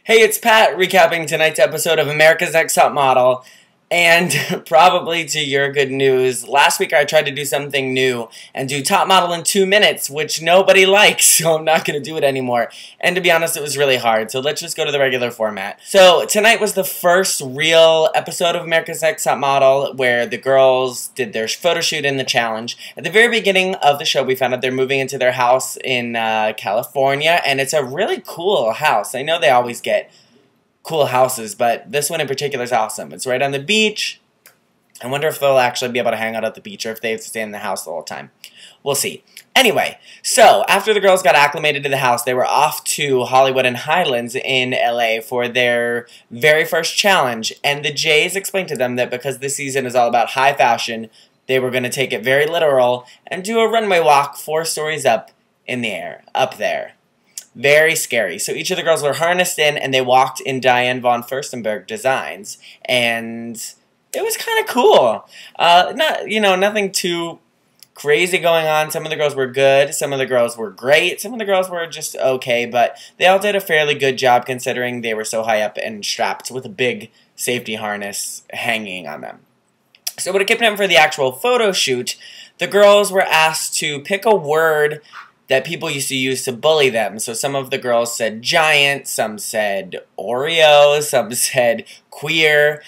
Hey, it's Pat recapping tonight's episode of America's Next Top Model, and probably to your good news, last week I tried to do something new and do Top Model in 2 minutes, which nobody likes, so I'm not going to do it anymore. And to be honest, it was really hard, so let's just go to the regular format. So tonight was the first real episode of America's Next Top Model where the girls did their photo shoot in the challenge. At the very beginning of the show, we found out they're moving into their house in California, and it's a really cool house. I know they always get cool houses, but this one in particular is awesome. It's right on the beach. I wonder if they'll actually be able to hang out at the beach or if they have to stay in the house the whole time. We'll see. Anyway, so after the girls got acclimated to the house, they were off to Hollywood and Highlands in LA for their very first challenge, and the Jays explained to them that because this season is all about high fashion, they were going to take it very literal and do a runway walk 4 stories up in the air, up there. Very scary. So each of the girls were harnessed in, and they walked in Diane von Furstenburg designs, and it was kind of cool. Nothing too crazy going on. Some of the girls were good. Some of the girls were great. Some of the girls were just okay, but they all did a fairly good job considering they were so high up and strapped with a big safety harness hanging on them. So when it came time for the actual photo shoot, the girls were asked to pick a word that people used to use to bully them. So some of the girls said giant, some said Oreo, some said queer.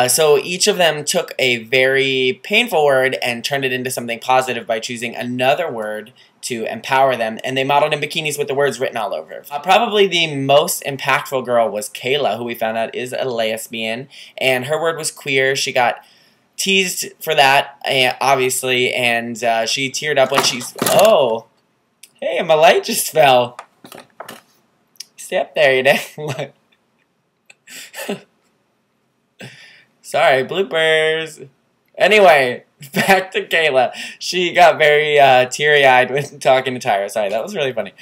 So each of them took a very painful word and turned it into something positive by choosing another word to empower them, and they modeled in bikinis with the words written all over. Probably the most impactful girl was Kayla, who we found out is a lesbian, and her word was queer. She got teased for that, obviously, and she teared up when she's... Oh! Hey, my light just fell. Stay up there, you know. Sorry, bloopers. Anyway, back to Kayla. She got very teary-eyed when talking to Tyra. Sorry, that was really funny.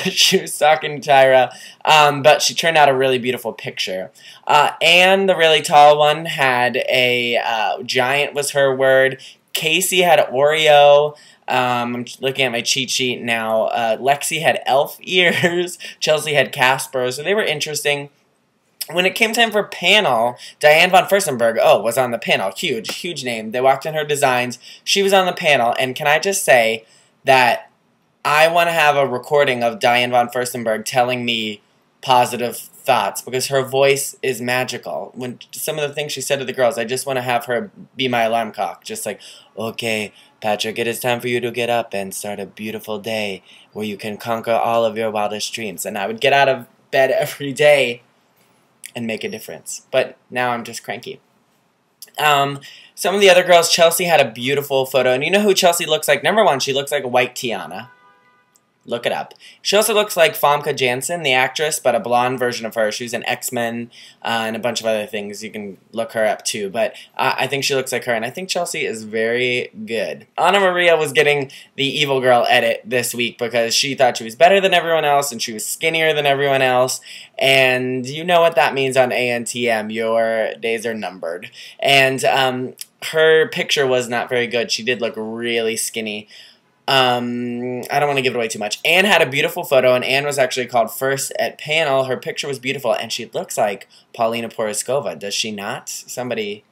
She was talking to Tyra, but she turned out a really beautiful picture. Anne, the really tall one, had a giant was her word. Casey had Oreo. I'm looking at my cheat sheet now. Lexi had elf ears. Chelsea had Casper. So they were interesting. When it came time for panel, Diane von Furstenburg, was on the panel. Huge, huge name. They walked in her designs. She was on the panel. And can I just say that I want to have a recording of Diane von Furstenburg telling me positive thoughts because her voice is magical. When some of the things she said to the girls, I just want to have her be my alarm clock. Just like, okay, Patrick, it is time for you to get up and start a beautiful day where you can conquer all of your wildest dreams. And I would get out of bed every day and make a difference. But now I'm just cranky. Some of the other girls, Chelsea had a beautiful photo. And you know who Chelsea looks like? Number one, she looks like a white Tiana. Look it up. She also looks like Famke Janssen, the actress, but a blonde version of her. She was in X-Men and a bunch of other things. You can look her up too. But I think she looks like her, and I think Chelsea is very good. Anna Maria was getting the evil girl edit this week because she thought she was better than everyone else and she was skinnier than everyone else. And you know what that means on ANTM. Your days are numbered. And her picture was not very good. She did look really skinny. I don't want to give it away too much. Anne had a beautiful photo, and Anne was actually called first at panel. Her picture was beautiful, and she looks like Paulina Poroskova, does she not? Somebody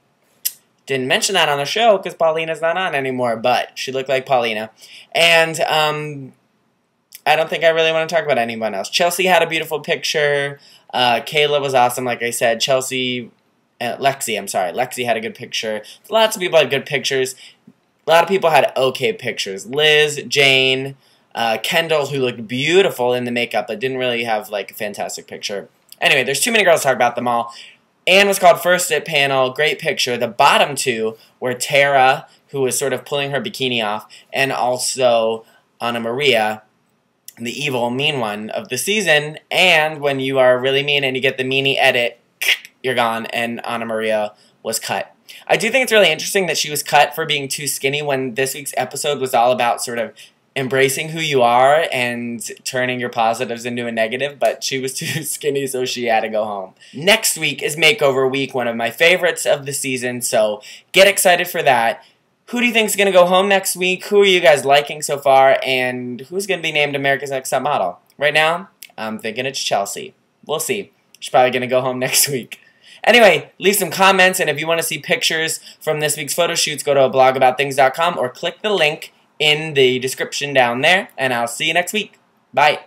didn't mention that on the show because Paulina's not on anymore, but she looked like Paulina. And I don't think I really want to talk about anyone else. Chelsea had a beautiful picture. Kayla was awesome, like I said. Lexi had a good picture. Lots of people had good pictures. A lot of people had okay pictures. Liz, Jane, Kendall, who looked beautiful in the makeup, but didn't really have, like, a fantastic picture. Anyway, there's too many girls to talk about them all. Anne was called first at panel. Great picture. The bottom two were Tara, who was sort of pulling her bikini off, and also Anna Maria, the evil, mean one of the season. And when you are really mean and you get the meanie edit, you're gone, and Anna Maria was cut. I do think it's really interesting that she was cut for being too skinny when this week's episode was all about sort of embracing who you are and turning your positives into a negative, but she was too skinny, so she had to go home. Next week is Makeover Week, one of my favorites of the season, so get excited for that. Who do you think is going to go home next week? Who are you guys liking so far? And who's going to be named America's Next Top Model? Right now, I'm thinking it's Chelsea. We'll see. She's probably going to go home next week. Anyway, leave some comments, and if you want to see pictures from this week's photo shoots, go to blogaboutthings.com or click the link in the description down there, and I'll see you next week. Bye.